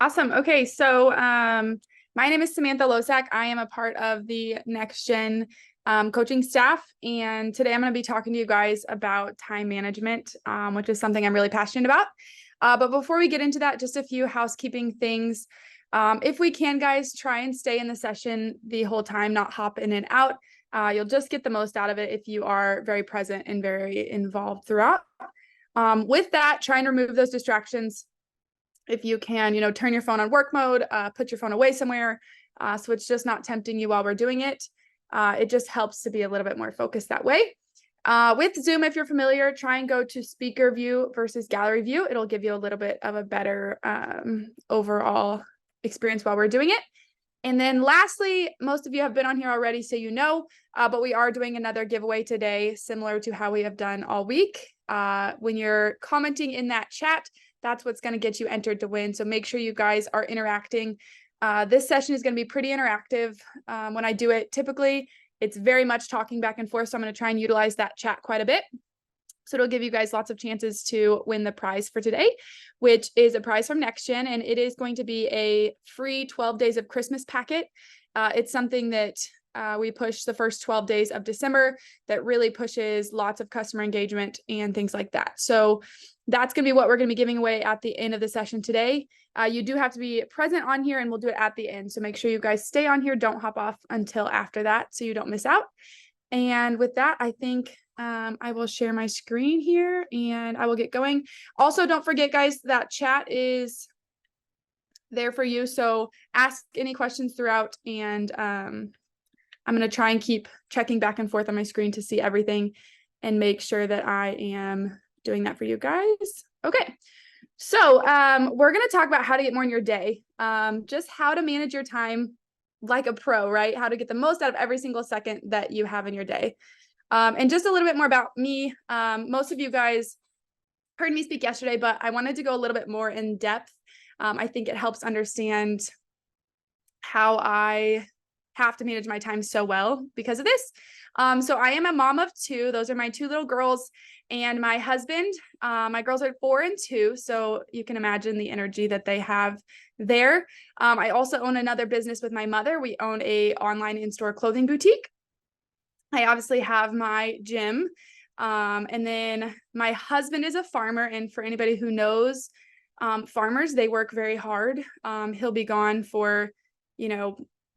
Awesome. Okay, so my name is Samantha Losak. I am a part of the Next Gen coaching staff, and today I'm going to be talking to you guys about time management, which is something I'm really passionate about. But before we get into that, just a few housekeeping things. If we can, guys, try and stay in the session the whole time, not hop in and out. You'll just get the most out of it if you are very present and very involved throughout. With that, try and remove those distractions. If you can, turn your phone on work mode, put your phone away somewhere, so it's just not tempting you while we're doing it. It just helps to be a little bit more focused that way. With Zoom, if you're familiar, try and go to speaker view versus gallery view. It'll give you a little bit of a better overall experience while we're doing it. And then lastly, most of you have been on here already, so but we are doing another giveaway today, similar to how we have done all week. When you're commenting in that chat, that's what's going to get you entered to win. So make sure you guys are interacting. This session is going to be pretty interactive. When I do it, typically it's very much talking back and forth. So I'm going to try and utilize that chat quite a bit. So it'll give you guys lots of chances to win the prize for today, which is a prize from Next Gen. And it is going to be a free 12 days of Christmas packet. It's something that we push the first 12 days of December that really pushes lots of customer engagement and things like that. So that's going to be what we're going to be giving away at the end of the session today. You do have to be present on here, and we'll do it at the end. So make sure you guys stay on here. Don't hop off until after that so you don't miss out. And with that, I think I will share my screen here and I will get going. Also, don't forget, guys, that chat is there for you. So ask any questions throughout, and I'm going to try and keep checking back and forth on my screen to see everything and make sure that I am doing that for you guys. Okay. So we're going to talk about how to get more in your day, just how to manage your time like a pro, right? How to get the most out of every single second that you have in your day. And just a little bit more about me. Most of you guys heard me speak yesterday, but I wanted to go a little bit more in depth. I think it helps understand how I have to manage my time so well because of this. So I am a mom of two. Those are my two little girls and my husband. My girls are 4 and 2. So you can imagine the energy that they have there. I also own another business with my mother. We own a online in-store clothing boutique. I obviously have my gym. And then my husband is a farmer. And for anybody who knows, farmers, they work very hard. He'll be gone for,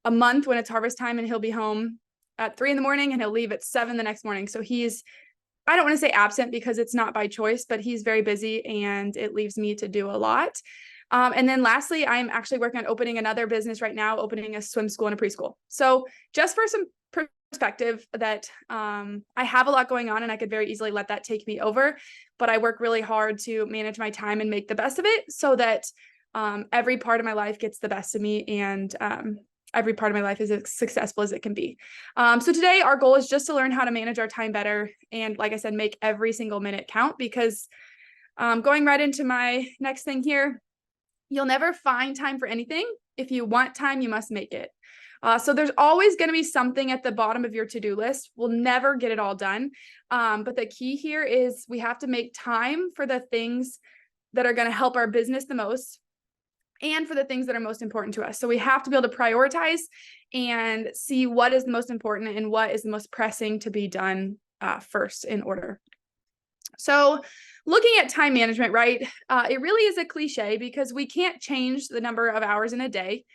a month when it's harvest time, and he'll be home at 3 in the morning and he'll leave at 7 the next morning. So I don't want to say absent because it's not by choice, but he's very busy and it leaves me to do a lot. And then lastly, I'm actually working on opening another business right now, opening a swim school and a preschool. So just for some perspective that I have a lot going on and I could very easily let that take me over, but I work really hard to manage my time and make the best of it so that every part of my life gets the best of me, and every part of my life is as successful as it can be. So today our goal is just to learn how to manage our time better. And like I said, make every single minute count, because going right into my next thing here, you'll never find time for anything. If you want time, you must make it. So there's always going to be something at the bottom of your to-do list. We'll never get it all done. But the key here is we have to make time for the things that are going to help our business the most, and for the things that are most important to us. So we have to be able to prioritize and see what is the most important and what is the most pressing to be done first in order. So looking at time management, right? It really is a cliche because we can't change the number of hours in a day.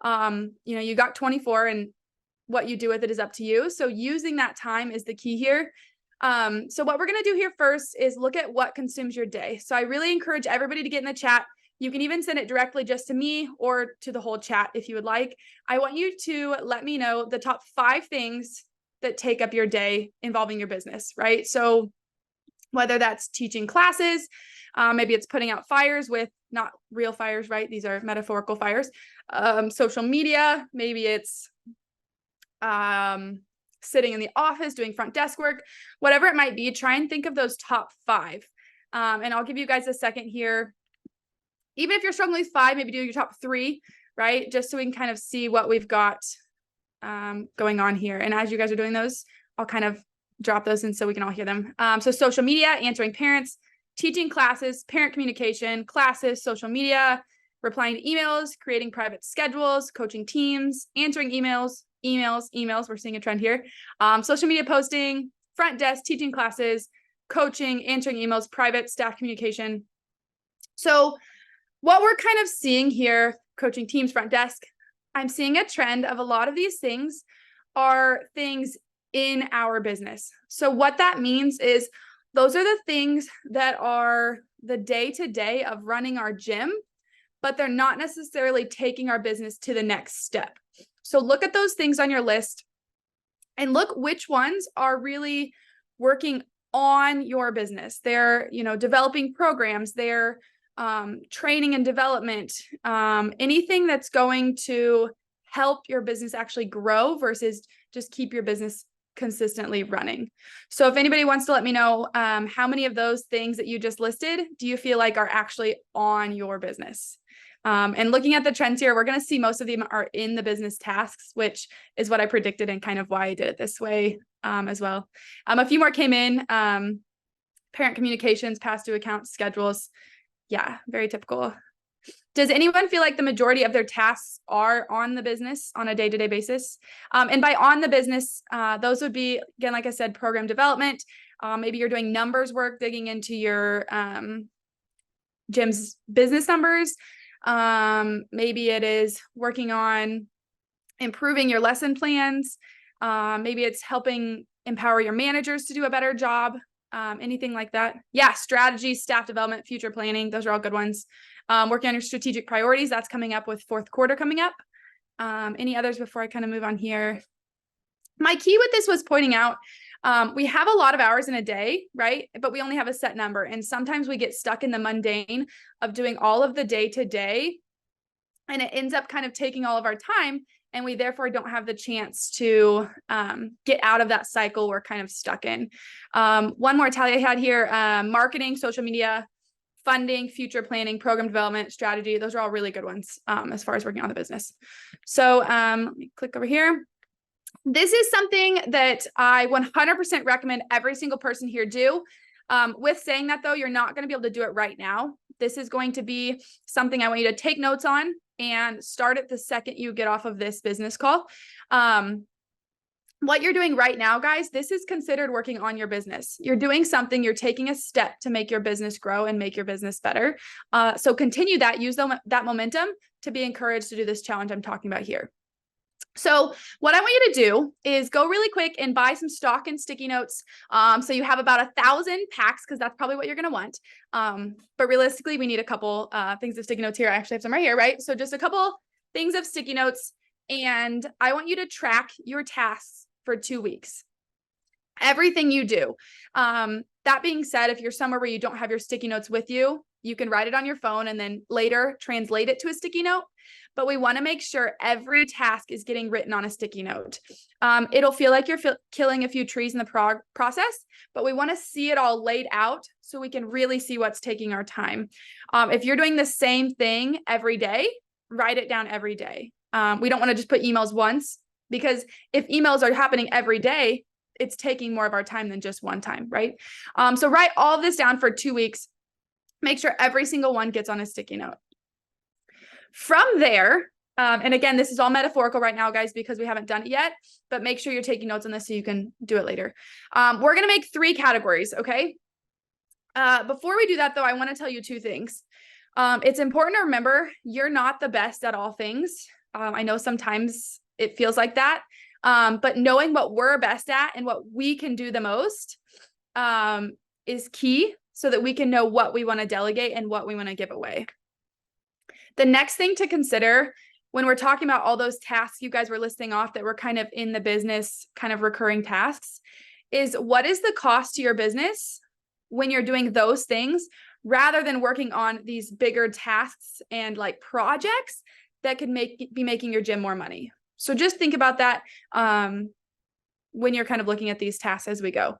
You got 24, and what you do with it is up to you. So using that time is the key here. So what we're going to do here first is look at what consumes your day. So I really encourage everybody to get in the chat. You can even send it directly just to me or to the whole chat if you would like. I want you to let me know the top 5 things that take up your day involving your business, right? So whether that's teaching classes, maybe it's putting out fires with not real fires, right? These are metaphorical fires. Social media, maybe it's sitting in the office doing front desk work, whatever it might be. Try and think of those top 5. And I'll give you guys a second here. Even if you're struggling with 5, maybe do your top 3, right? Just so we can kind of see what we've got going on here. And as you guys are doing those, I'll kind of drop those in so we can all hear them. So social media, answering parents, teaching classes, parent communication, classes, social media, replying to emails, creating private schedules, coaching teams, answering emails. We're seeing a trend here. Social media posting, front desk, teaching classes, coaching, answering emails, private staff communication. So what we're kind of seeing here, coaching teams, front desk, I'm seeing a trend of a lot of these things are things in our business. So what that means is those are the things that are the day-to-day of running our gym, but they're not necessarily taking our business to the next step. So look at those things on your list and look which ones are really working on your business. They're, developing programs, they're training and development, anything that's going to help your business actually grow versus just keep your business consistently running. So if anybody wants to let me know how many of those things that you just listed do you feel like are actually on your business? And looking at the trends here, we're going to see most of them are in the business tasks, which is what I predicted and kind of why I did it this way as well. A few more came in, parent communications, past due accounts, schedules. Yeah, very typical. Does anyone feel like the majority of their tasks are on the business on a day-to-day basis? And by on the business, those would be, again, like I said, program development. Maybe you're doing numbers work, digging into your gym's business numbers. Maybe it is working on improving your lesson plans. Maybe it's helping empower your managers to do a better job. Anything like that. Yeah, strategy, staff development, future planning. Those are all good ones. Working on your strategic priorities. That's coming up with fourth quarter coming up. Any others before I kind of move on here? My key with this was pointing out, we have a lot of hours in a day, right? But we only have a set number. And sometimes we get stuck in the mundane of doing all of the day to day. And it ends up kind of taking all of our time. And we therefore don't have the chance to get out of that cycle we're kind of stuck in. One more tally I had here, marketing, social media, funding, future planning, program development, strategy. Those are all really good ones as far as working on the business. So let me click over here. This is something that I 100% recommend every single person here do. With saying that though, you're not going to be able to do it right now. This is going to be something I want you to take notes on and start it the second you get off of this business call. What you're doing right now, guys, this is considered working on your business. You're doing something, you're taking a step to make your business grow and make your business better. So continue that, use that momentum to be encouraged to do this challenge I'm talking about here. So what I want you to do is go really quick and buy some stock and sticky notes. So you have about 1,000 packs because that's probably what you're going to want. But realistically, we need a couple things of sticky notes here. I actually have some right here, right? So just a couple things of sticky notes. And I want you to track your tasks for 2 weeks. Everything you do. That being said, if you're somewhere where you don't have your sticky notes with you, you can write it on your phone and then later translate it to a sticky note. But we want to make sure every task is getting written on a sticky note. It'll feel like you're killing a few trees in the process, but we want to see it all laid out so we can really see what's taking our time. If you're doing the same thing every day, write it down every day. We don't want to just put emails once, because if emails are happening every day, it's taking more of our time than just one time, right? So write all of this down for 2 weeks. Make sure every single one gets on a sticky note. From there, and again, this is all metaphorical right now, guys, because we haven't done it yet, but make sure you're taking notes on this so you can do it later. We're going to make 3 categories, okay? Before we do that, though, I want to tell you 2 things. It's important to remember you're not the best at all things. I know sometimes it feels like that, but knowing what we're best at and what we can do the most is key so that we can know what we want to delegate and what we want to give away. The next thing to consider when we're talking about all those tasks you guys were listing off that were kind of in the business, kind of recurring tasks, is what is the cost to your business when you're doing those things rather than working on these bigger tasks and like projects that could be making your gym more money. So just think about that when you're kind of looking at these tasks as we go.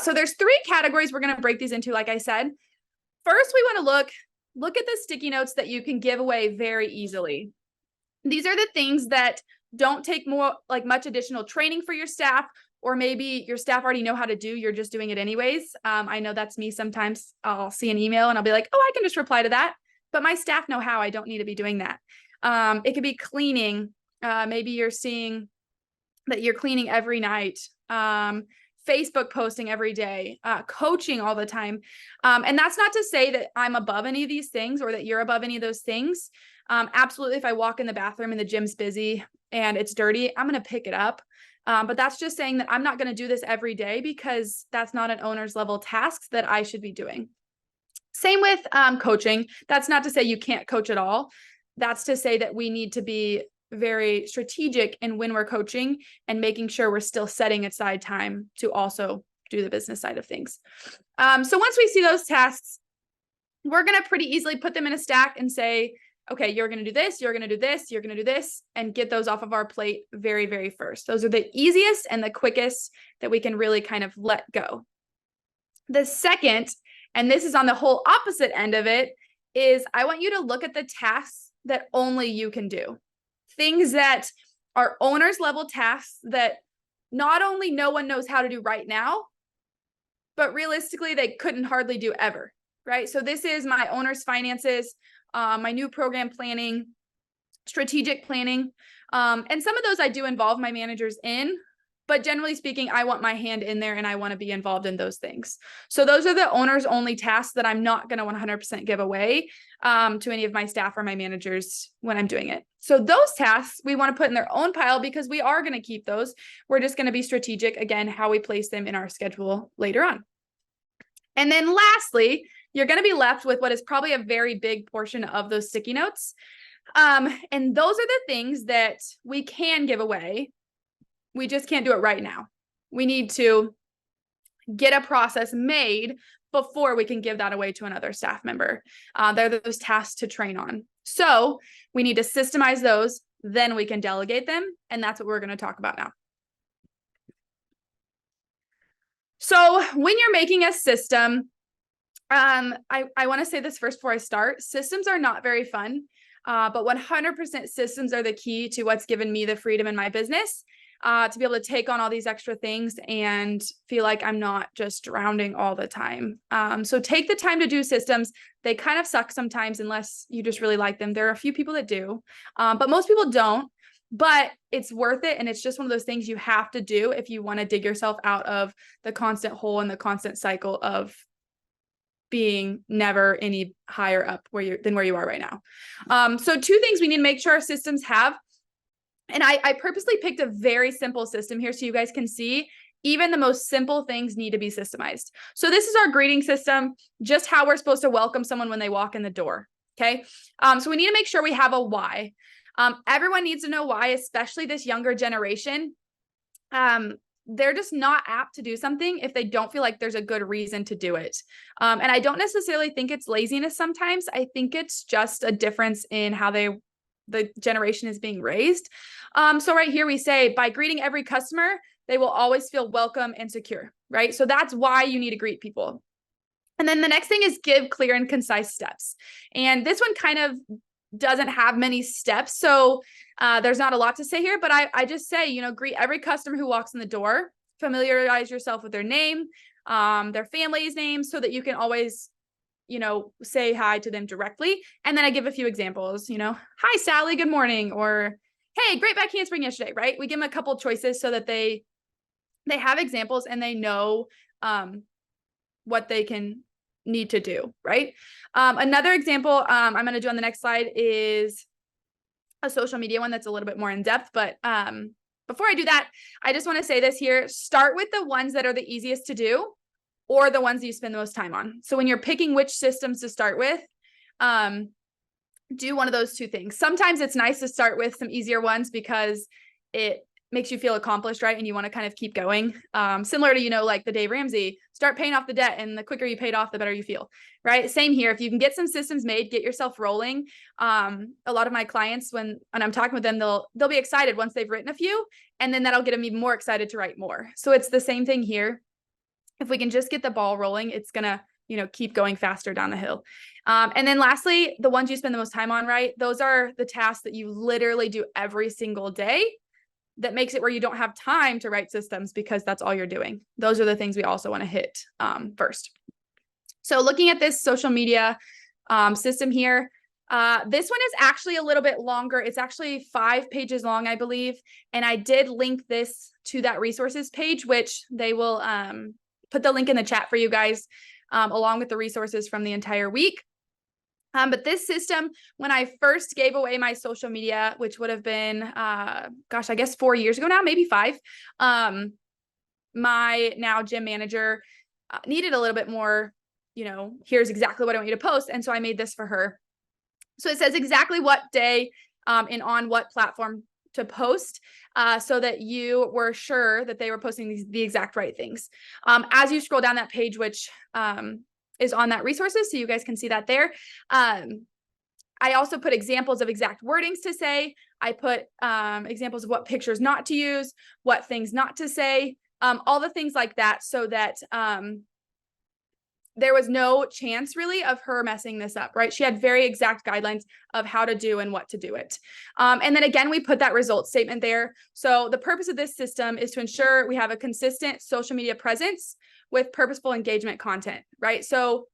So there's 3 categories we're going to break these into, like I said. First, we want to look at the sticky notes that you can give away very easily. These are the things that don't take much additional training for your staff, or maybe your staff already know how to do, you're just doing it anyways. I know that's me sometimes. I'll see an email and I'll be like, oh, I can just reply to that. but my staff know how. I don't need to be doing that. It could be cleaning. Maybe you're seeing that you're cleaning every night. Facebook posting every day, coaching all the time. And that's not to say that I'm above any of these things or that you're above any of those things. Absolutely. If I walk in the bathroom and the gym's busy and it's dirty, I'm going to pick it up. But that's just saying that I'm not going to do this every day because that's not an owner's level task that I should be doing. Same with coaching. That's not to say you can't coach at all. That's to say that we need to be very strategic in when we're coaching and making sure we're still setting aside time to also do the business side of things. So once we see those tasks, we're going to pretty easily put them in a stack and say, okay, you're going to do this, you're going to do this, you're going to do this, and get those off of our plate very, very first. Those are the easiest and the quickest that we can really kind of let go. The second, and this is on the whole opposite end of it, is I want you to look at the tasks that only you can do. Things that are owner's level tasks that not only no one knows how to do right now, but realistically, they couldn't hardly do ever, right? So this is my owner's finances, my new program planning, strategic planning. And some of those I do involve my managers in, but generally speaking, I want my hand in there and I want to be involved in those things. So those are the owner's only tasks that I'm not going to 100% give away to any of my staff or my managers when I'm doing it. So those tasks we want to put in their own pile because we are going to keep those. We're just going to be strategic, again, how we place them in our schedule later on. And then lastly, you're going to be left with what is probably a very big portion of those sticky notes. And those are the things that we can give away. We just can't do it right now. We need to get a process made before we can give that away to another staff member. They're those tasks to train on. So we need to systemize those, then we can delegate them. And that's what we're going to talk about now. So when you're making a system, I want to say this first before I start. Systems are not very fun, but 100% systems are the key to what's given me the freedom in my business. To be able to take on all these extra things and feel like I'm not just drowning all the time. So take the time to do systems. They kind of suck sometimes unless you just really like them. There are a few people that do, but most people don't, but it's worth it. And it's just one of those things you have to do if you want to dig yourself out of the constant hole and the constant cycle of being never any higher up than where you are right now. So two things we need to make sure our systems have. And I purposely picked a very simple system here so you guys can see even the most simple things need to be systemized. So this is our greeting system, just how we're supposed to welcome someone when they walk in the door. Okay. So we need to make sure we have a why. Everyone needs to know why, especially this younger generation. They're just not apt to do something if they don't feel like there's a good reason to do it. And I don't necessarily think it's laziness sometimes. I think it's just a difference in how the generation is being raised. So right here we say, by greeting every customer, they will always feel welcome and secure, right? So that's why you need to greet people. And then the next thing is give clear and concise steps. And this one kind of doesn't have many steps. So there's not a lot to say here, but I just say, greet every customer who walks in the door, familiarize yourself with their name, their family's name, so that you can always say hi to them directly. And then I give a few examples, hi, Sally, good morning. Or, hey, great back handspring yesterday, right? We give them a couple choices so that they have examples and they know what they can need to do, right? Another example I'm going to do on the next slide is a social media one that's a little bit more in depth. But before I do that, I just want to say this here. Start with the ones that are the easiest to do, or the ones that you spend the most time on. So when you're picking which systems to start with, do one of those two things. Sometimes it's nice to start with some easier ones because it makes you feel accomplished, right? And you want to kind of keep going. Similar to, like the Dave Ramsey, start paying off the debt, and the quicker you pay it off, the better you feel, right? Same here. If you can get some systems made, get yourself rolling. A lot of my clients, when I'm talking with them, they'll be excited once they've written a few, and then that'll get them even more excited to write more. So it's the same thing here. If we can just get the ball rolling, it's going to, keep going faster down the hill. And then lastly, the ones you spend the most time on, right? Those are the tasks that you literally do every single day that makes it where you don't have time to write systems because that's all you're doing. Those are the things we also want to hit first. So looking at this social media system here, This one is actually a little bit longer. It's actually 5 pages long, I believe. And I did link this to that resources page, which they will put the link in the chat for you guys, along with the resources from the entire week. But this system, when I first gave away my social media, which would have been, gosh, I guess 4 years ago now, maybe 5, my now gym manager needed a little bit more, here's exactly what I want you to post. And so I made this for her. So it says exactly what day and on what platform to post, so that you were sure that they were posting the exact right things. As you scroll down that page, which is on that resources, so you guys can see that there. I also put examples of exact wordings to say. I put examples of what pictures not to use, what things not to say, all the things like that, so that there was no chance really of her messing this up, right? She had very exact guidelines of how to do and what to do it. And then again, we put that result statement there. So the purpose of this system is to ensure we have a consistent social media presence with purposeful engagement content, right? So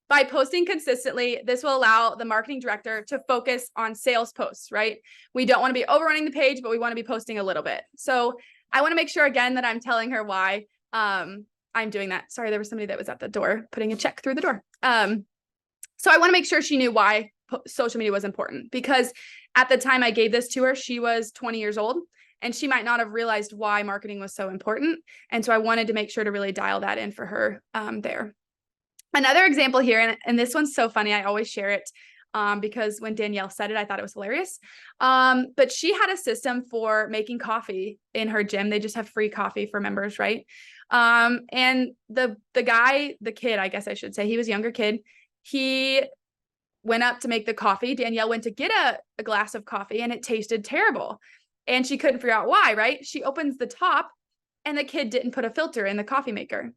by posting consistently, this will allow the marketing director to focus on sales posts, right? We don't want to be overrunning the page, but we want to be posting a little bit. So I want to make sure again that I'm telling her why I'm doing that. Sorry, there was somebody that was at the door putting a check through the door. So I want to make sure she knew why social media was important, because at the time I gave this to her, she was 20 years old and she might not have realized why marketing was so important. And so I wanted to make sure to really dial that in for her there. Another example here, and this one's so funny, I always share it because when Danielle said it, I thought it was hilarious. But she had a system for making coffee in her gym. They just have free coffee for members, right? And the kid, I guess I should say, he was a younger kid. He went up to make the coffee. Danielle went to get a glass of coffee and it tasted terrible. And she couldn't figure out why, right? She opens the top and the kid didn't put a filter in the coffee maker.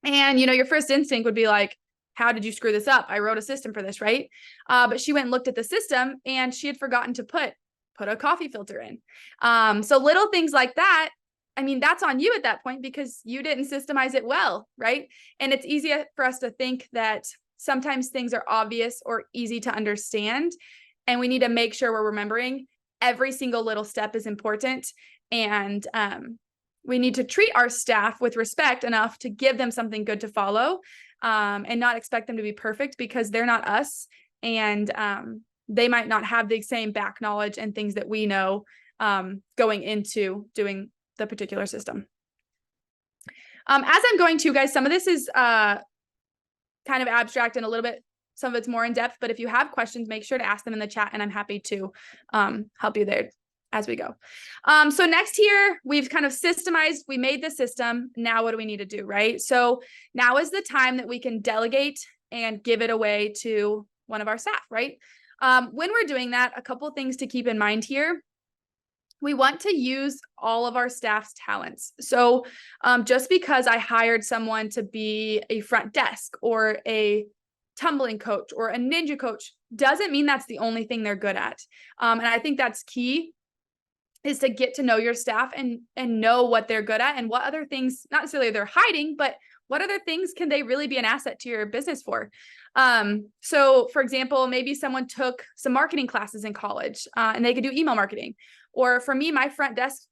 And, your first instinct would be like, how did you screw this up? I wrote a system for this, right? But she went and looked at the system and she had forgotten to put a coffee filter in. So little things like that, I mean, that's on you at that point because you didn't systemize it well, right? And it's easy for us to think that sometimes things are obvious or easy to understand. And we need to make sure we're remembering every single little step is important. And we need to treat our staff with respect enough to give them something good to follow, and not expect them to be perfect because they're not us. And they might not have the same back knowledge and things that we know going into doing the particular system. As I'm going to, guys, some of this is kind of abstract and a little bit, some of it's more in depth, but if you have questions, make sure to ask them in the chat and I'm happy to help you there as we go. So next here, we've kind of systemized, we made the system. Now what do we need to do, right? So now is the time that we can delegate and give it away to one of our staff, right? When we're doing that, a couple of things to keep in mind here. We want to use all of our staff's talents. So just because I hired someone to be a front desk or a tumbling coach or a ninja coach doesn't mean that's the only thing they're good at. And I think that's key, is to get to know your staff and know what they're good at and what other things, not necessarily they're hiding, but what other things can they really be an asset to your business for? So for example, maybe someone took some marketing classes in college and they could do email marketing. Or for me, my front desk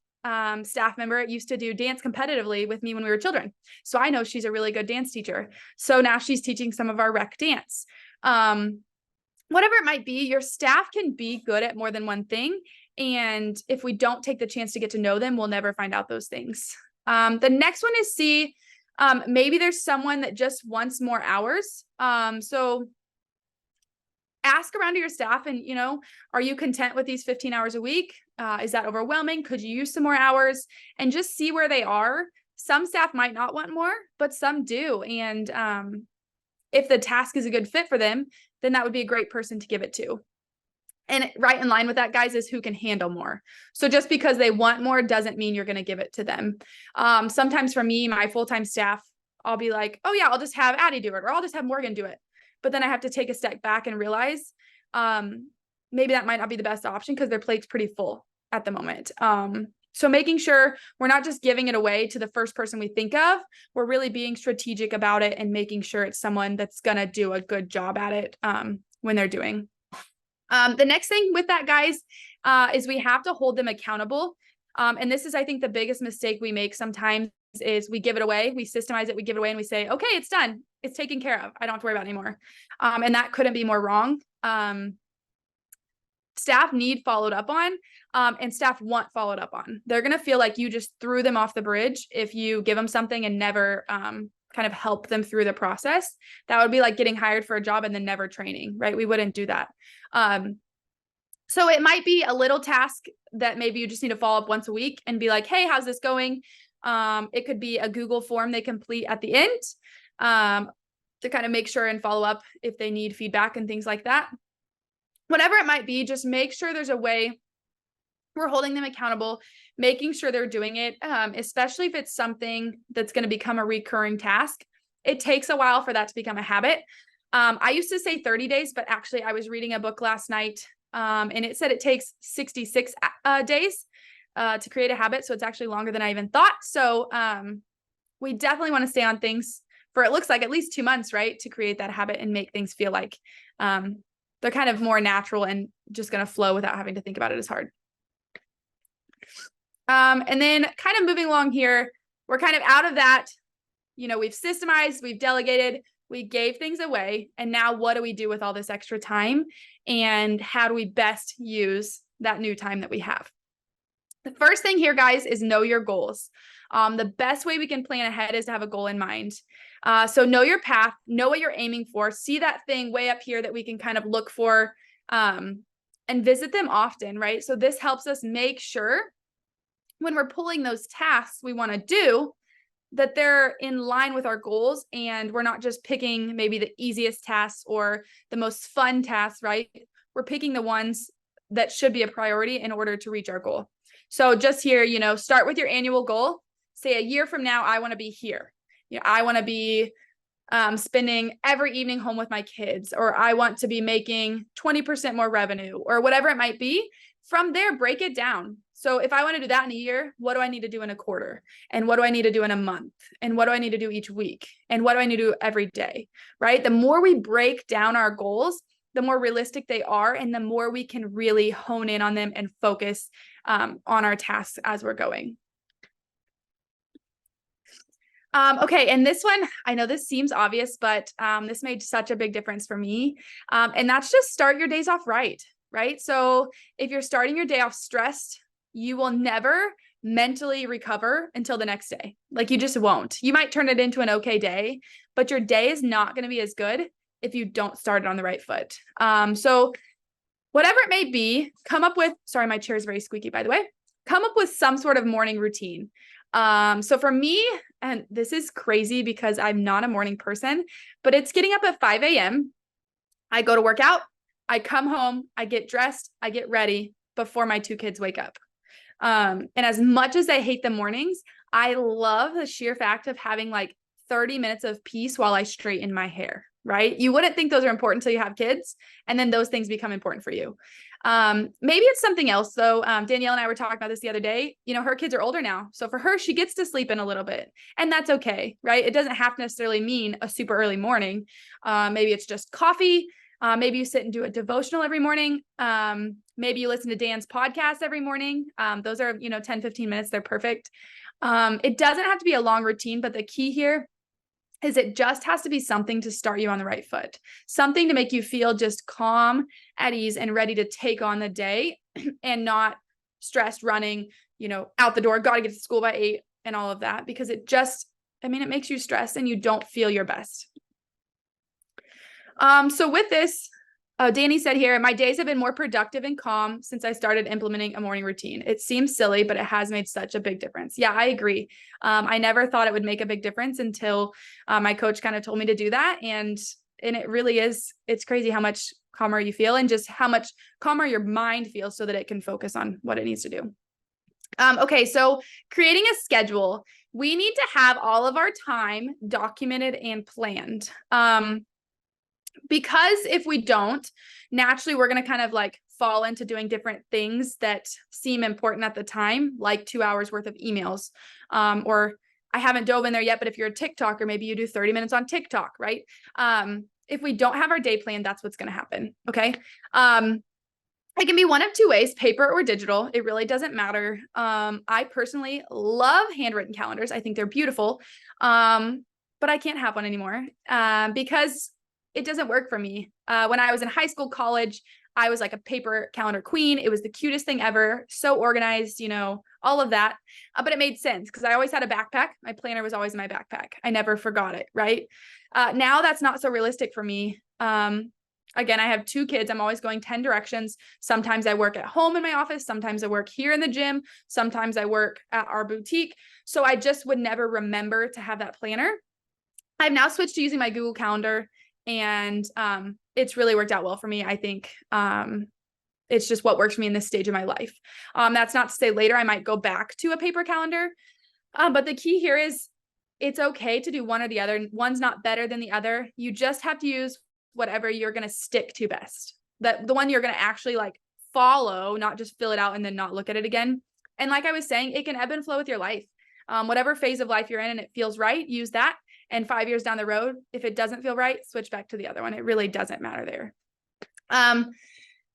staff member used to do dance competitively with me when we were children. So I know she's a really good dance teacher. So now she's teaching some of our rec dance. Whatever it might be, your staff can be good at more than one thing. And if we don't take the chance to get to know them, we'll never find out those things. The next one is C. Maybe there's someone that just wants more hours. So ask around to your staff and, are you content with these 15 hours a week? Is that overwhelming? Could you use some more hours? And just see where they are. Some staff might not want more, but some do. And if the task is a good fit for them, then that would be a great person to give it to. And right in line with that, guys, is who can handle more. So just because they want more doesn't mean you're going to give it to them. Sometimes for me, my full-time staff, I'll be like, oh yeah, I'll just have Addie do it, or I'll just have Morgan do it. But then I have to take a step back and realize maybe that might not be the best option because their plate's pretty full at the moment. So making sure we're not just giving it away to the first person we think of, we're really being strategic about it and making sure it's someone that's going to do a good job at it when they're doing. The next thing with that, guys, is we have to hold them accountable. And this is, I think, the biggest mistake we make sometimes is we give it away, we systemize it, we give it away, and we say, okay, it's done. It's taken care of. I don't have to worry about it anymore. And that couldn't be more wrong. Staff need followed up on, and staff want followed up on. They're going to feel like you just threw them off the bridge if you give them something and never kind of help them through the process. That would be like getting hired for a job and then never training, right? We wouldn't do that. So it might be a little task that maybe you just need to follow up once a week and be like, hey, how's this going? It could be a Google form they complete at the end to kind of make sure and follow up if they need feedback and things like that. Whatever it might be, just make sure there's a way we're holding them accountable, making sure they're doing it, especially if it's something that's going to become a recurring task. It takes a while for that to become a habit. I used to say 30 days, but actually I was reading a book last night and it said it takes 66 days to create a habit. So it's actually longer than I even thought. So we definitely want to stay on things for, it looks like, at least 2 months, right? To create that habit and make things feel like they're kind of more natural and just going to flow without having to think about it as hard. And then kind of moving along here, we're kind of out of that. You know, we've systemized, we've delegated, we gave things away. And now what do we do with all this extra time? And how do we best use that new time that we have? The first thing here, guys, is know your goals. The best way we can plan ahead is to have a goal in mind. So know your path, know what you're aiming for, see that thing way up here that we can kind of look for, and visit them often, right? So this helps us make sure when we're pulling those tasks we want to do, that they're in line with our goals and we're not just picking maybe the easiest tasks or the most fun tasks, right? We're picking the ones that should be a priority in order to reach our goal. So just here, you know, start with your annual goal. Say a year from now, I want to be here. You know, I want to be spending every evening home with my kids, or I want to be making 20% more revenue, or whatever it might be. From there, break it down. So if I want to do that in a year, what do I need to do in a quarter? And what do I need to do in a month? And what do I need to do each week? And what do I need to do every day, right? The more we break down our goals, the more realistic they are, and the more we can really hone in on them and focus on our tasks as we're going. Okay, and this one, I know this seems obvious, but this made such a big difference for me. And that's just start your days off right? So if you're starting your day off stressed, you will never mentally recover until the next day. Like, you just won't. You might turn it into an okay day, but your day is not going to be as good if you don't start it on the right foot. So whatever it may be, come up with, sorry, my chair is very squeaky, by the way, come up with some sort of morning routine. So for me, and this is crazy because I'm not a morning person, but it's getting up at 5 a.m. I go to work out, I come home, I get dressed, I get ready before my 2 kids wake up. And as much as I hate the mornings, I love the sheer fact of having like 30 minutes of peace while I straighten my hair, right? You wouldn't think those are important until you have kids, and then those things become important for you. Maybe it's something else though. Danielle and I were talking about this the other day. You know, her kids are older now. So for her, she gets to sleep in a little bit, and that's okay, right? It doesn't have to necessarily mean a super early morning. Maybe it's just coffee. Maybe you sit and do a devotional every morning. Maybe you listen to Dan's podcast every morning. Those are, 10, 15 minutes. They're perfect. It doesn't have to be a long routine, but the key here is it just has to be something to start you on the right foot, something to make you feel just calm, at ease, and ready to take on the day and not stressed running, out the door, got to get to school by 8 and all of that, because it makes you stressed and you don't feel your best. So with this, Danny said here, my days have been more productive and calm since I started implementing a morning routine. It seems silly, but it has made such a big difference. Yeah, I agree. I never thought it would make a big difference until my coach kind of told me to do that. And it really is, it's crazy how much calmer you feel and just how much calmer your mind feels so that it can focus on what it needs to do. Okay, so creating a schedule. We need to have all of our time documented and planned. Because if we don't, naturally, we're going to kind of like fall into doing different things that seem important at the time, like 2 hours worth of emails. Or I haven't dove in there yet, but if you're a TikToker, maybe you do 30 minutes on TikTok, right? if we don't have our day plan, that's what's going to happen. Okay. It can be one of two ways, paper or digital. It really doesn't matter. I personally love handwritten calendars. I think they're beautiful. But I can't have one anymore because it doesn't work for me. When I was in high school, college, I was like a paper calendar queen. It was the cutest thing ever. So organized, all of that. But it made sense because I always had a backpack. My planner was always in my backpack. I never forgot it, right? Now that's not so realistic for me. Again, I have 2 kids. I'm always going 10 directions. Sometimes I work at home in my office. Sometimes I work here in the gym. Sometimes I work at our boutique. So I just would never remember to have that planner. I've now switched to using my Google Calendar, and it's really worked out well for me. I think it's just what works for me in this stage of my life. That's not to say later I might go back to a paper calendar. But the key here is it's okay to do one or the other. One's not better than the other. You just have to use whatever you're going to stick to best, that the one you're going to actually like follow, not just fill it out and then not look at it again. And like I was saying, it can ebb and flow with your life. Whatever phase of life you're in and it feels right, use that. And 5 years down the road, if it doesn't feel right, switch back to the other one. It really doesn't matter there.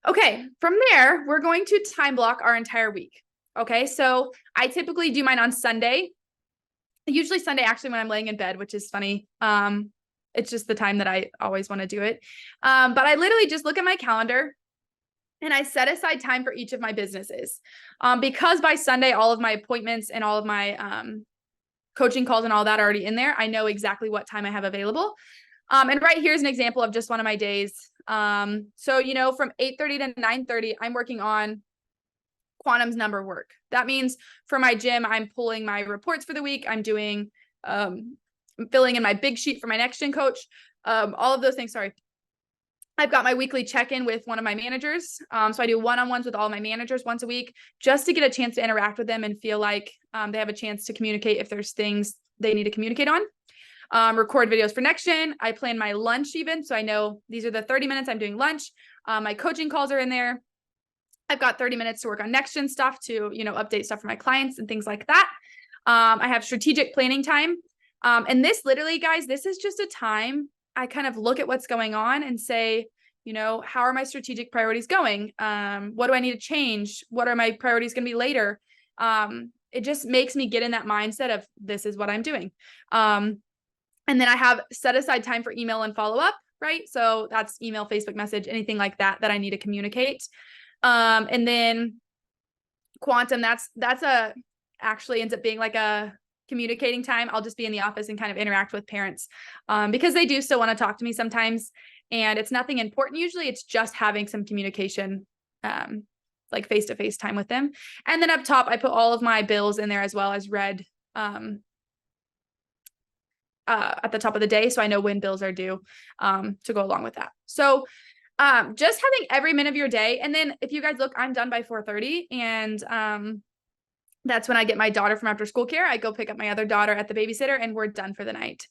Okay. From there, we're going to time block our entire week. Okay. So I typically do mine on Sunday, usually Sunday, actually, when I'm laying in bed, which is funny. It's just the time that I always want to do it. But I literally just look at my calendar and I set aside time for each of my businesses. Because by Sunday, all of my appointments and all of my coaching calls and all that are already in there, I know exactly what time I have available. And right here's an example of just one of my days. So, from 8:30 to 9:30, I'm working on Quantum's number work. That means for my gym, I'm pulling my reports for the week. I'm doing, filling in my big sheet for my next gen coach. All of those things. Sorry. I've got my weekly check-in with one of my managers. So I do one-on-ones with all of my managers once a week, just to get a chance to interact with them and feel like they have a chance to communicate if there's things they need to communicate on. Record videos for next gen. I plan my lunch even. So I know these are the 30 minutes I'm doing lunch. My coaching calls are in there. I've got 30 minutes to work on next gen stuff to, update stuff for my clients and things like that. I have strategic planning time. And this literally, guys, this is just a time I kind of look at what's going on and say, how are my strategic priorities going? What do I need to change? What are my priorities going to be later? It just makes me get in that mindset of this is what I'm doing. And then I have set aside time for email and follow up, right? So that's email, Facebook message, anything like that I need to communicate. And then Quantum, that's actually ends up being like a communicating time. I'll just be in the office and kind of interact with parents because they do still want to talk to me sometimes, and it's nothing important. Usually it's just having some communication, like face-to-face time with them. And then up top, I put all of my bills in there as well as red at the top of the day. So I know when bills are due to go along with that. So just having every minute of your day. And then if you guys look, I'm done by 4:30, and that's when I get my daughter from after school care. I go pick up my other daughter at the babysitter and we're done for the night.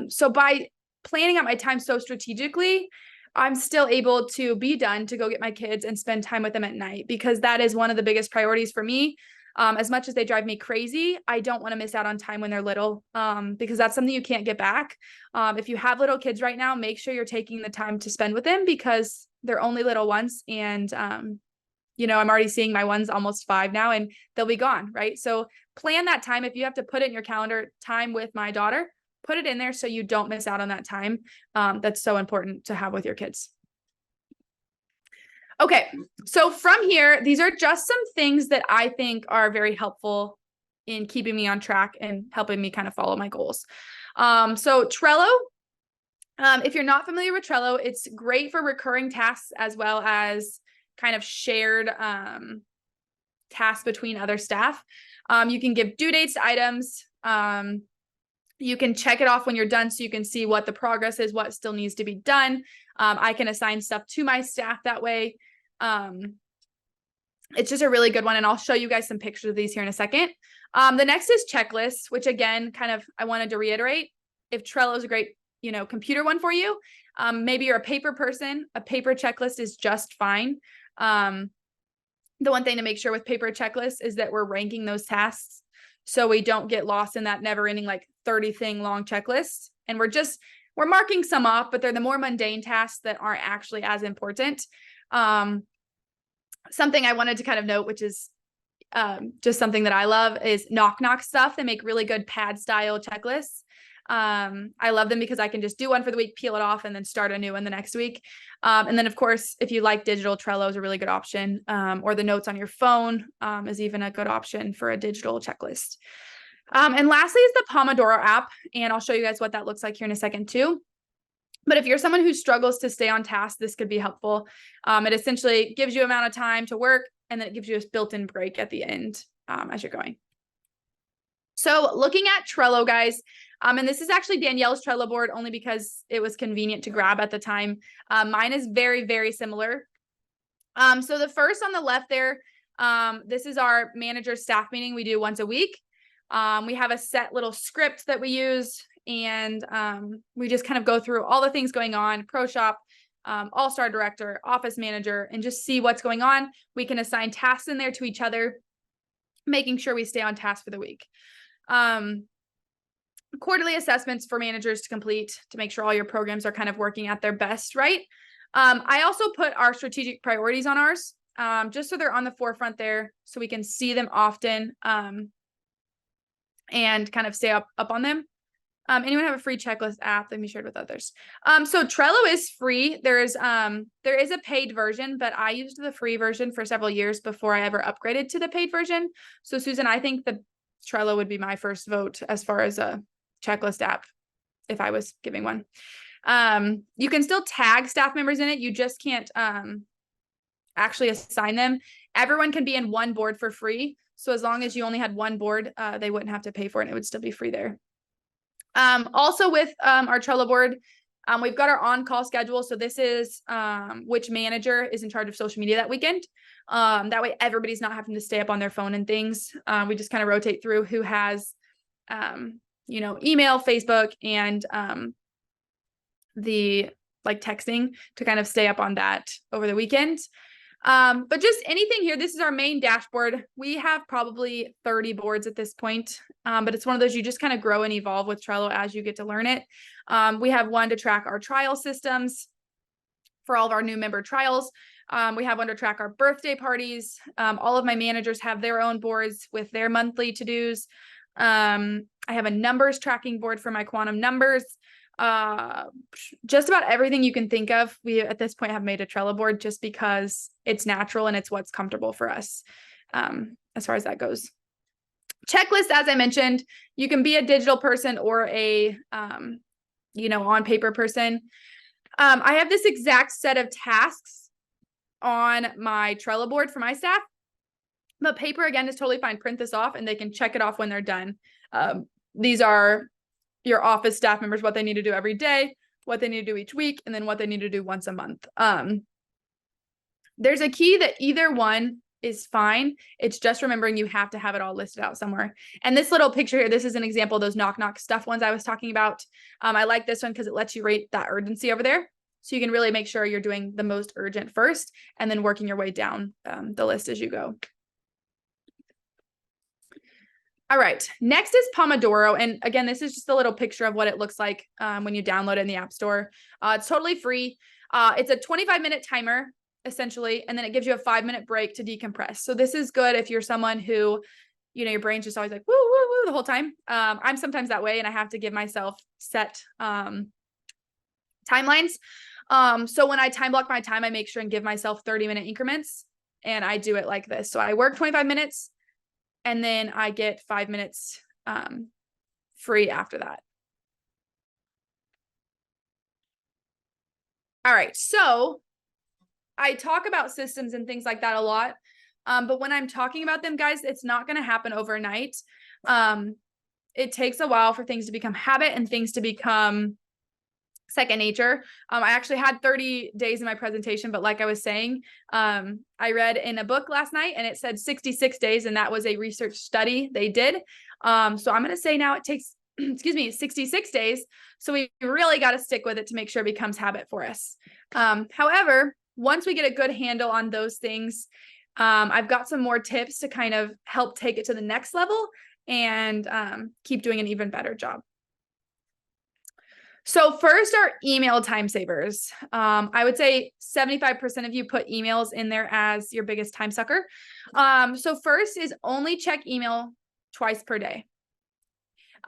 So by planning out my time so strategically, I'm still able to be done to go get my kids and spend time with them at night, because that is one of the biggest priorities for me. As much as they drive me crazy, I don't want to miss out on time when they're little, because that's something you can't get back. If you have little kids right now, make sure you're taking the time to spend with them, because they're only little once. And, I'm already seeing my one's almost 5 now and they'll be gone. Right. So plan that time. If you have to put it in your calendar, time with my daughter, put it in there so you don't miss out on that time. That's so important to have with your kids. Okay. So from here, these are just some things that I think are very helpful in keeping me on track and helping me kind of follow my goals. So Trello, if you're not familiar with Trello, it's great for recurring tasks as well as kind of shared tasks between other staff. You can give due dates to items. You can check it off when you're done so you can see what the progress is, what still needs to be done. I can assign stuff to my staff that way. It's just a really good one. And I'll show you guys some pictures of these here in a second. The next is checklists, which again, I wanted to reiterate, if Trello is a great, computer one for you, maybe you're a paper person, a paper checklist is just fine. The one thing to make sure with paper checklists is that we're ranking those tasks so we don't get lost in that never ending, like 30 thing long checklist. And we're we're marking some off, but they're the more mundane tasks that aren't actually as important. Something I wanted to kind of note, which is just something that I love, is knock stuff. They make really good pad style checklists. I love them because I can just do one for the week, peel it off, and then start a new one the next week. And then of course, if you like digital, Trello is a really good option, or the notes on your phone is even a good option for a digital checklist. And lastly is the Pomodoro app, and I'll show you guys what that looks like here in a second too. But if you're someone who struggles to stay on task, this could be helpful. It essentially gives you amount of time to work, and then it gives you a built-in break at the end as you're going. So looking at Trello, guys, and this is actually Danielle's Trello board only because it was convenient to grab at the time. Mine is very, very similar. So the first on the left there, this is our manager staff meeting we do once a week. We have a set little script that we use, and we just kind of go through all the things going on, pro shop, all-star director, office manager, and just see what's going on. We can assign tasks in there to each other, making sure we stay on task for the week. Quarterly assessments for managers to complete to make sure all your programs are kind of working at their best, right? I also put our strategic priorities on ours, just so they're on the forefront there so we can see them often and kind of stay up on them. Anyone have a free checklist app that can be shared with others? So Trello is free. There is a paid version, but I used the free version for several years before I ever upgraded to the paid version. So Susan, I think the Trello would be my first vote as far as a checklist app if I was giving one. You can still tag staff members in it. You just can't actually assign them. Everyone can be in one board for free. So as long as you only had one board, they wouldn't have to pay for it. And it would still be free there. Also with our Trello board, we've got our on-call schedule. So this is which manager is in charge of social media that weekend. That way everybody's not having to stay up on their phone and things. We just kind of rotate through who has, email, Facebook, and the like texting to kind of stay up on that over the weekend. But just anything here, this is our main dashboard. We have probably 30 boards at this point, but it's one of those you just kind of grow and evolve with Trello as you get to learn it. We have one to track our trial systems for all of our new member trials. We have one to track our birthday parties. All of my managers have their own boards with their monthly to-dos. I have a numbers tracking board for my quantum numbers. Just about everything you can think of, we at this point have made a Trello board just because it's natural and it's what's comfortable for us as far as that goes. Checklist, as I mentioned, you can be a digital person or a on paper person. I have this exact set of tasks on my Trello board for my staff, but paper again is totally fine. Print this off and they can check it off when they're done. These are your office staff members, what they need to do every day, what they need to do each week, and then what they need to do once a month. There's a key that either one is fine. It's just remembering you have to have it all listed out somewhere. And this little picture here, this is an example of those knock stuff ones I was talking about. I like this one because it lets you rate that urgency over there. So you can really make sure you're doing the most urgent first and then working your way down the list as you go. All right, next is Pomodoro. And again, this is just a little picture of what it looks like when you download it in the App Store. It's totally free. It's a 25-minute timer, essentially, and then it gives you a 5-minute break to decompress. So this is good if you're someone who, your brain's just always like, woo, woo, woo, the whole time. I'm sometimes that way, and I have to give myself set timelines. So when I time block my time, I make sure and give myself 30-minute increments, and I do it like this. So I work 25 minutes, and then I get 5 minutes free after that. All right, so I talk about systems and things like that a lot, but when I'm talking about them, guys, it's not going to happen overnight. It takes a while for things to become habit and things to become second nature. I actually had 30 days in my presentation, but like I was saying, I read in a book last night and it said 66 days, and that was a research study they did. So I'm going to say now it takes, 66 days. So we really got to stick with it to make sure it becomes habit for us. However, once we get a good handle on those things, I've got some more tips to kind of help take it to the next level and keep doing an even better job. So first are email time savers. I would say 75% of you put emails in there as your biggest time sucker. So first is only check email twice per day.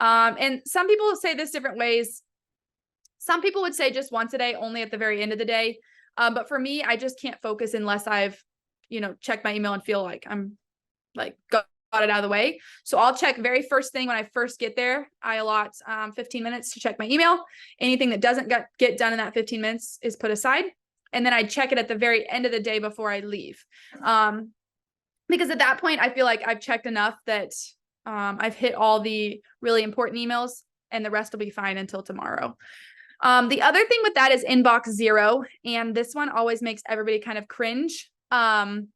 And some people say this different ways. Some people would say just once a day, only at the very end of the day. But for me, I just can't focus unless I've, checked my email and feel like I'm like got it out of the way. So I'll check very first thing when I first get there. I allot 15 minutes to check my email. Anything that doesn't get done in that 15 minutes is put aside. And then I check it at the very end of the day before I leave. Because at that point, I feel like I've checked enough that I've hit all the really important emails, and the rest will be fine until tomorrow. The other thing with that is inbox zero. And this one always makes everybody kind of cringe. However,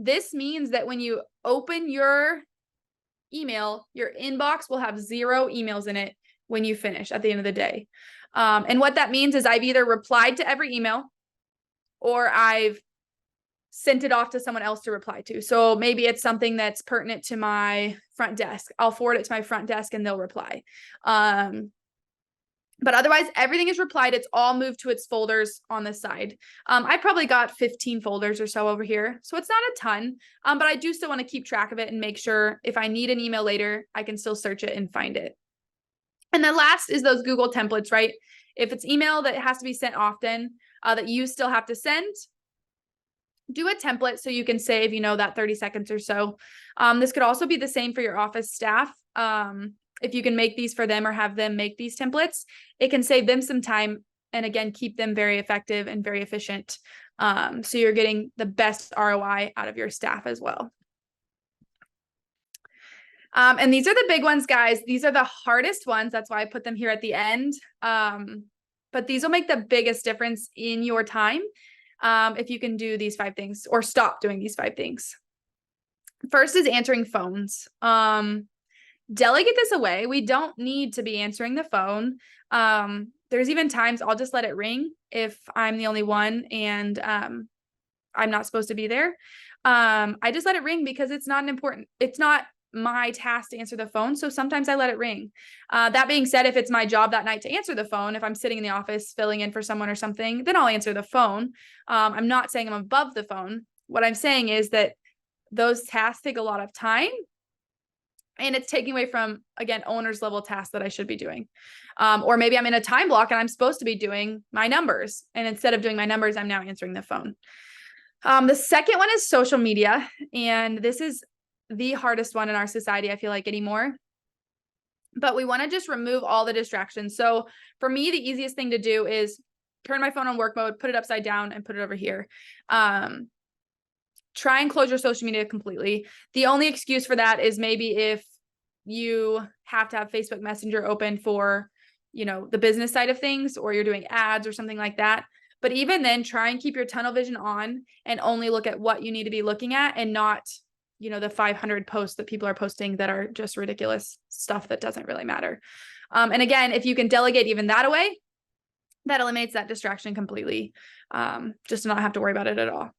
this means that when you open your email, your inbox will have 0 emails in it when you finish at the end of the day. And what that means is I've either replied to every email or I've sent it off to someone else to reply to. So maybe it's something that's pertinent to my front desk. I'll forward it to my front desk and they'll reply. But otherwise, everything is replied. It's all moved to its folders on the side. I probably got 15 folders or so over here. So it's not a ton, but I do still want to keep track of it and make sure if I need an email later, I can still search it and find it. And then last is those Google templates, right? If it's email that has to be sent often, that you still have to send, do a template so you can save, that 30 seconds or so. This could also be the same for your office staff. If you can make these for them or have them make these templates, it can save them some time and again, keep them very effective and very efficient. So you're getting the best ROI out of your staff as well. And these are the big ones, guys. These are the hardest ones. That's why I put them here at the end. But these will make the biggest difference in your time if you can do these 5 things or stop doing these 5 things. First is answering phones. Delegate this away. We don't need to be answering the phone. There's even times I'll just let it ring if I'm the only one and I'm not supposed to be there. I just let it ring because it's not my task to answer the phone. So sometimes I let it ring. That being said, if it's my job that night to answer the phone, if I'm sitting in the office filling in for someone or something, then I'll answer the phone. I'm not saying I'm above the phone. What I'm saying is that those tasks take a lot of time. And it's taking away from, again, owner's level tasks that I should be doing. Or maybe I'm in a time block and I'm supposed to be doing my numbers. And instead of doing my numbers, I'm now answering the phone. The second one is social media. And this is the hardest one in our society, I feel like, anymore. But we want to just remove all the distractions. So for me, the easiest thing to do is turn my phone on work mode, put it upside down and put it over here. Try and close your social media completely. The only excuse for that is maybe if you have to have Facebook Messenger open for, the business side of things, or you're doing ads or something like that. But even then, try and keep your tunnel vision on and only look at what you need to be looking at and not, the 500 posts that people are posting that are just ridiculous stuff that doesn't really matter. And again, if you can delegate even that away, that eliminates that distraction completely. Just to not have to worry about it at all.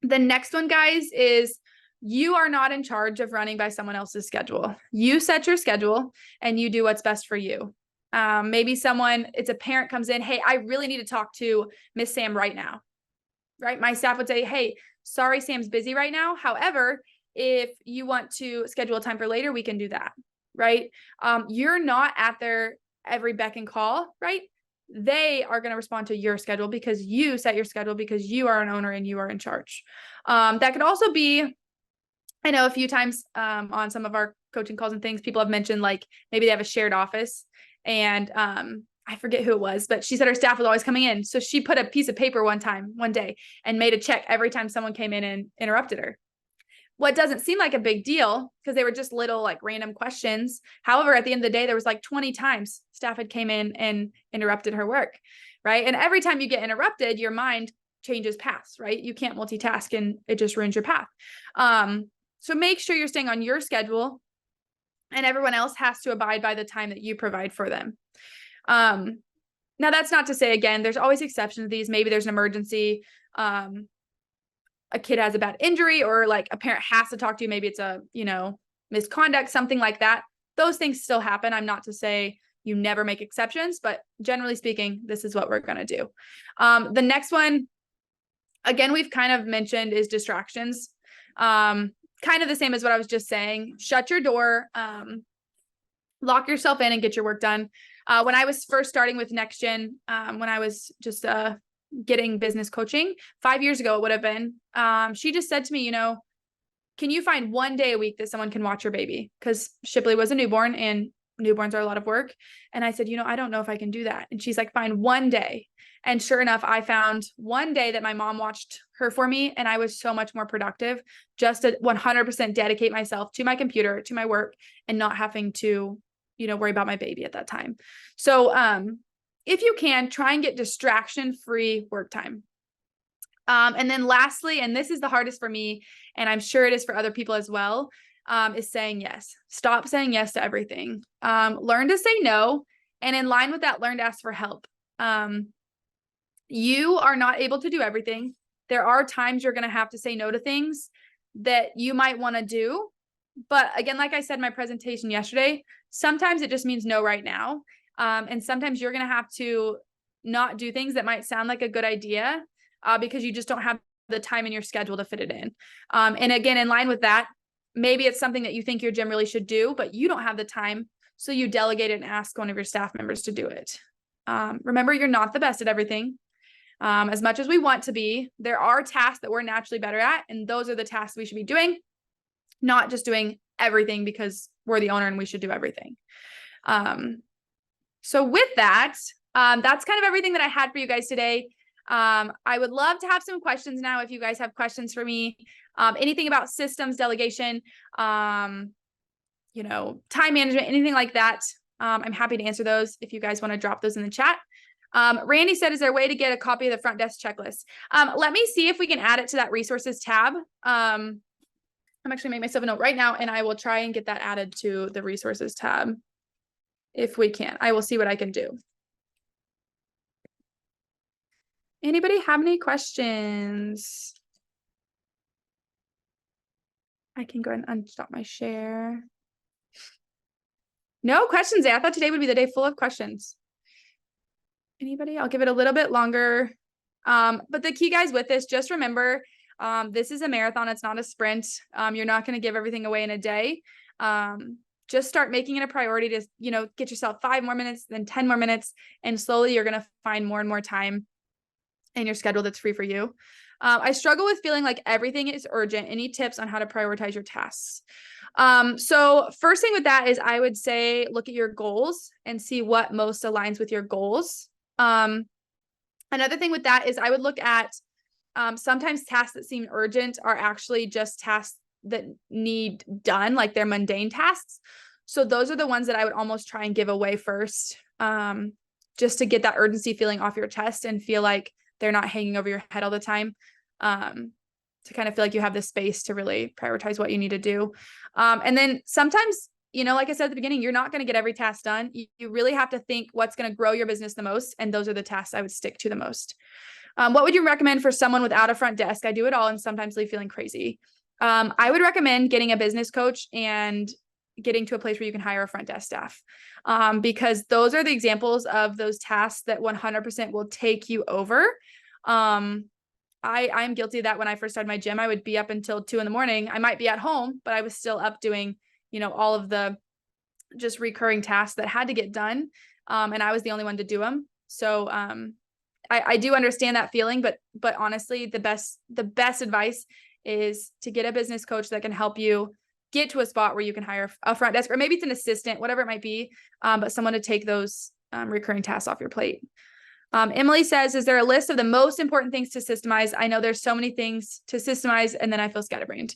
The next one, guys, is you are not in charge of running by someone else's schedule. You set your schedule and you do what's best for you. Maybe it's a parent comes in, hey, I really need to talk to Miss Sam right now, right? My staff would say, hey, sorry, Sam's busy right now. However, if you want to schedule a time for later, we can do that, right? You're not at their every beck and call, right? They are going to respond to your schedule because you set your schedule because you are an owner and you are in charge. That could also be, I know a few times on some of our coaching calls and things, people have mentioned like maybe they have a shared office and I forget who it was, but she said her staff was always coming in. So she put a piece of paper one day and made a check every time someone came in and interrupted her. What doesn't seem like a big deal because they were just little like random questions. However, at the end of the day, there was like 20 times staff had came in and interrupted her work, right? And every time you get interrupted, your mind changes paths, right? You can't multitask and it just ruins your path. So make sure you're staying on your schedule and everyone else has to abide by the time that you provide for them. Now that's not to say, again, there's always exceptions to these. Maybe there's an emergency. A kid has a bad injury or like a parent has to talk to you. Maybe it's a, misconduct, something like that. Those things still happen. I'm not to say you never make exceptions, but generally speaking, this is what we're going to do. The next one, again, we've kind of mentioned, is distractions. Kind of the same as what I was just saying. Shut your door, lock yourself in and get your work done. When I was first starting with NextGen, when I was just getting business coaching 5 years ago, it would have been, she just said to me, can you find one day a week that someone can watch your baby? Because Shipley was a newborn and newborns are a lot of work. And I said, I don't know if I can do that. And she's like, find one day. And sure enough, I found one day that my mom watched her for me. And I was so much more productive just to 100% dedicate myself to my computer, to my work, and not having to, worry about my baby at that time. So if you can, try and get distraction-free work time. And then lastly, and this is the hardest for me, and I'm sure it is for other people as well, is saying yes. Stop saying yes to everything. Learn to say no. And in line with that, learn to ask for help. You are not able to do everything. There are times you're going to have to say no to things that you might want to do. But again, like I said in my presentation yesterday, sometimes it just means no right now. And sometimes you're going to have to not do things that might sound like a good idea because you just don't have the time in your schedule to fit it in. And again, in line with that, maybe it's something that you think your gym really should do, but you don't have the time. So you delegate it and ask one of your staff members to do it. Remember, you're not the best at everything. As much as we want to be, there are tasks that we're naturally better at. And those are the tasks we should be doing, not just doing everything because we're the owner and we should do everything. So with that, that's kind of everything that I had for you guys today. I would love to have some questions now if you guys have questions for me. Anything about systems, delegation, time management, anything like that. I'm happy to answer those if you guys want to drop those in the chat. Randy said, is there a way to get a copy of the front desk checklist? Let me see if we can add it to that resources tab. I'm actually making myself a note right now, and I will try and get that added to the resources tab. If we can, I will see what I can do. Anybody have any questions? I can go ahead and unstop my share. No questions. I thought today would be the day full of questions. Anybody? I'll give it a little bit longer. But the key, guys, with this, just remember, this is a marathon. It's not a sprint. You're not going to give everything away in a day. Just start making it a priority to, get yourself 5 more minutes, then 10 more minutes, and slowly you're going to find more and more time in your schedule that's free for you. I struggle with feeling like everything is urgent. Any tips on how to prioritize your tasks? So first thing with that is I would say, look at your goals and see what most aligns with your goals. Another thing with that is I would look at, sometimes tasks that seem urgent are actually just tasks that need done, like they're mundane tasks. So those are the ones that I would almost try and give away first, just to get that urgency feeling off your chest and feel like they're not hanging over your head all the time, to kind of feel like you have the space to really prioritize what you need to do. And then sometimes, like I said at the beginning, you're not going to get every task done. You really have to think what's going to grow your business the most. And those are the tasks I would stick to the most. What would you recommend for someone without a front desk? I do it all and sometimes leave feeling crazy. I would recommend getting a business coach and getting to a place where you can hire a front desk staff, because those are the examples of those tasks that 100% will take you over. I'm guilty of that. When I first started my gym, I would be up until 2 a.m. I might be at home, but I was still up doing, all of the just recurring tasks that had to get done. And I was the only one to do them. So, I do understand that feeling, but honestly, the best advice is to get a business coach that can help you get to a spot where you can hire a front desk, or maybe it's an assistant, whatever it might be, but someone to take those recurring tasks off your plate. Emily says, is there a list of the most important things to systemize? I know there's so many things to systemize, and then I feel scatterbrained.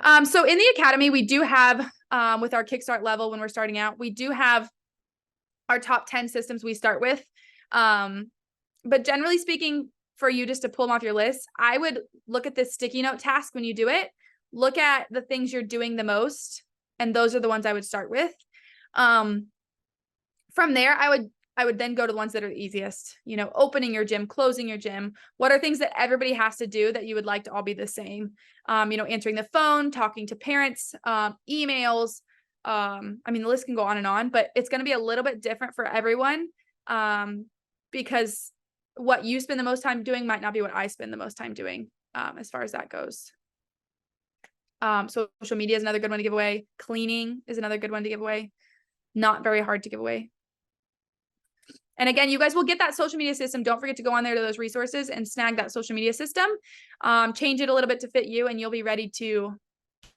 So in the academy, we do have, with our Kickstart level, when we're starting out, we do have our top 10 systems we start with. But generally speaking, for you just to pull them off your list, I would look at this sticky note task when you do it. Look at the things you're doing the most, and those are the ones I would start with. From there, I would then go to the ones that are the easiest, opening your gym, closing your gym. What are things that everybody has to do that you would like to all be the same? Answering the phone, talking to parents, emails, I mean, the list can go on and on, but it's going to be a little bit different for everyone. Because what you spend the most time doing might not be what I spend the most time doing, as far as that goes. Social media is another good one to give away. Cleaning is another good one to give away. Not very hard to give away. And again, you guys will get that social media system. Don't forget to go on there to those resources and snag that social media system. Change it a little bit to fit you, and you'll be ready to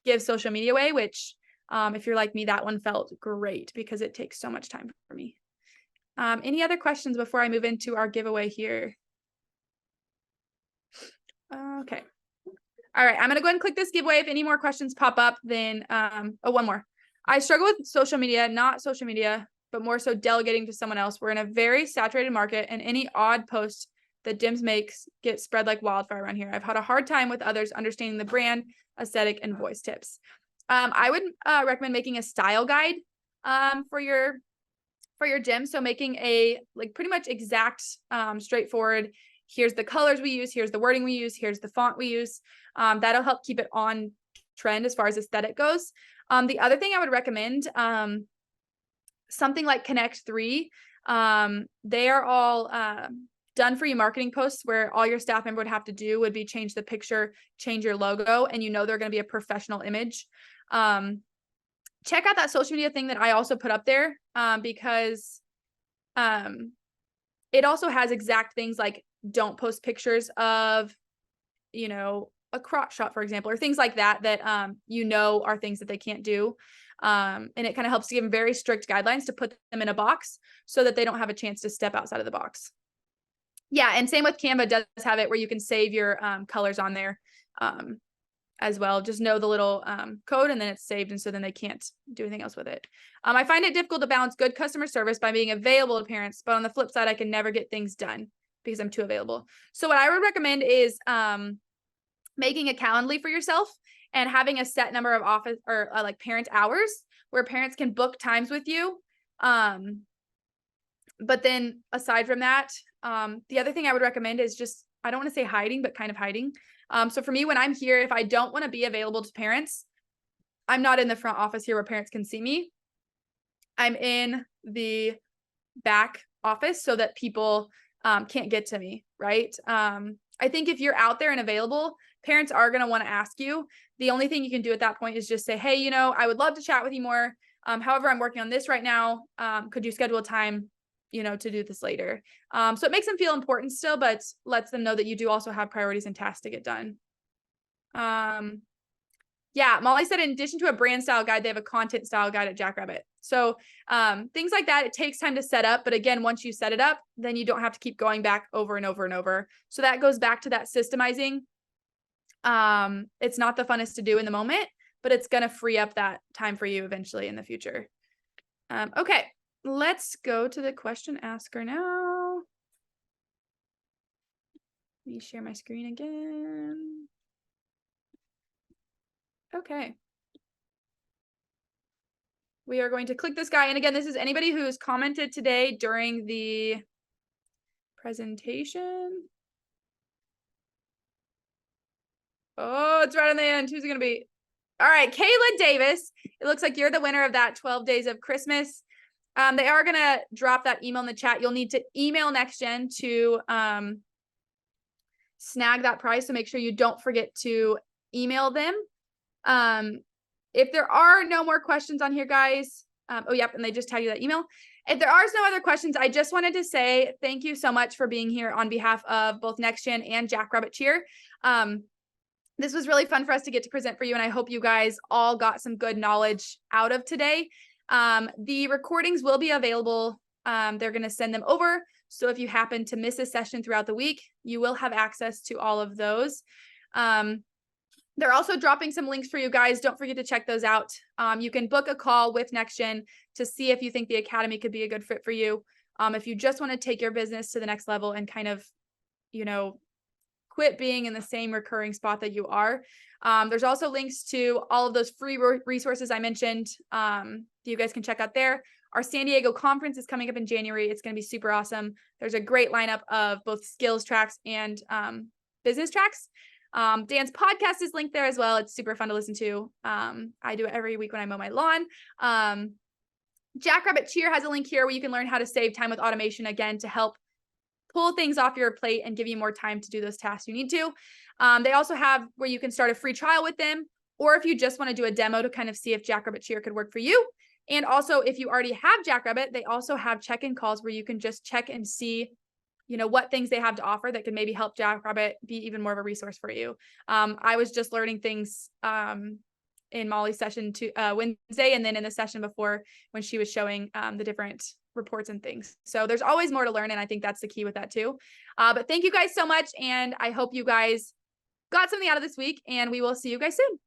give social media away, which if you're like me, that one felt great because it takes so much time for me. Any other questions before I move into our giveaway here? Okay. All right. I'm going to go ahead and click this giveaway. If any more questions pop up, then, one more. I struggle with social media, not social media, but more so delegating to someone else. We're in a very saturated market, and any odd post that Dims makes gets spread like wildfire around here. I've had a hard time with others understanding the brand, aesthetic, and voice tips. I would recommend making a style guide for your gym. So making a pretty much exact, straightforward, here's the colors we use, here's the wording we use, here's the font we use. That'll help keep it on trend as far as aesthetic goes. The other thing I would recommend, something like Connect 3. They are all done for you marketing posts where all your staff member would have to do would be change the picture, change your logo, and they're going to be a professional image. Check out that social media thing that I also put up there, because it also has exact things like don't post pictures of, a crotch shot, for example, or things like that, that, are things that they can't do. And it kind of helps to give them very strict guidelines to put them in a box so that they don't have a chance to step outside of the box. Yeah. And same with Canva does have it where you can save your colors on there as well. Just know the little code and then it's saved. And so then they can't do anything else with it. I find it difficult to balance good customer service by being available to parents, but on the flip side, I can never get things done because I'm too available. So what I would recommend is making a Calendly for yourself and having a set number of office or parent hours where parents can book times with you. But then aside from that, the other thing I would recommend is just, I don't want to say hiding, but kind of hiding. So for me, when I'm here, if I don't want to be available to parents, I'm not in the front office here where parents can see me. I'm in the back office so that people can't get to me, right? I think if you're out there and available, parents are going to want to ask you. The only thing you can do at that point is just say, hey, I would love to chat with you more. However, I'm working on this right now. Could you schedule a time, to do this later? So it makes them feel important still, but lets them know that you do also have priorities and tasks to get done. Yeah, Molly said in addition to a brand style guide, they have a content style guide at Jackrabbit. So things like that, it takes time to set up. But again, once you set it up, then you don't have to keep going back over and over and over. So that goes back to that systemizing. It's not the funnest to do in the moment, but it's going to free up that time for you eventually in the future. Okay, let's go to the question asker now. Let me share my screen again. Okay. We are going to click this guy. And again, this is anybody who's commented today during the presentation. Oh, it's right on the end. Who's it going to be? All right, Kayla Davis. It looks like you're the winner of that 12 Days of Christmas. They are going to drop that email in the chat. You'll need to email NextGen to snag that prize. So make sure you don't forget to email them. If there are no more questions on here, guys, oh, yep, and they just tag you that email. If there are no other questions, I just wanted to say thank you so much for being here on behalf of both NextGen and Jackrabbit Cheer. This was really fun for us to get to present for you, and I hope you guys all got some good knowledge out of today. The recordings will be available. They're going to send them over. So if you happen to miss a session throughout the week, you will have access to all of those. They're also dropping some links for you guys. Don't forget to check those out. You can book a call with NextGen to see if you think the Academy could be a good fit for you. If you just want to take your business to the next level and kind of, quit being in the same recurring spot that you are. There's also links to all of those free resources I mentioned that you guys can check out there. Our San Diego conference is coming up in January. It's going to be super awesome. There's a great lineup of both skills tracks and business tracks. Dan's podcast is linked there as well. It's super fun to listen to. I do it every week when I mow my lawn. Jackrabbit Cheer has a link here where you can learn how to save time with automation, again, to help pull things off your plate and give you more time to do those tasks you need to. They also have where you can start a free trial with them, or if you just want to do a demo to kind of see if Jackrabbit Cheer could work for you. And also, if you already have Jackrabbit, they also have check-in calls where you can just check and see, what things they have to offer that can maybe help Jackrabbit be even more of a resource for you. I was just learning things in Molly's session Wednesday, and then in the session before when she was showing the different reports and things. So there's always more to learn, and I think that's the key with that too. But thank you guys so much, and I hope you guys got something out of this week, and we will see you guys soon.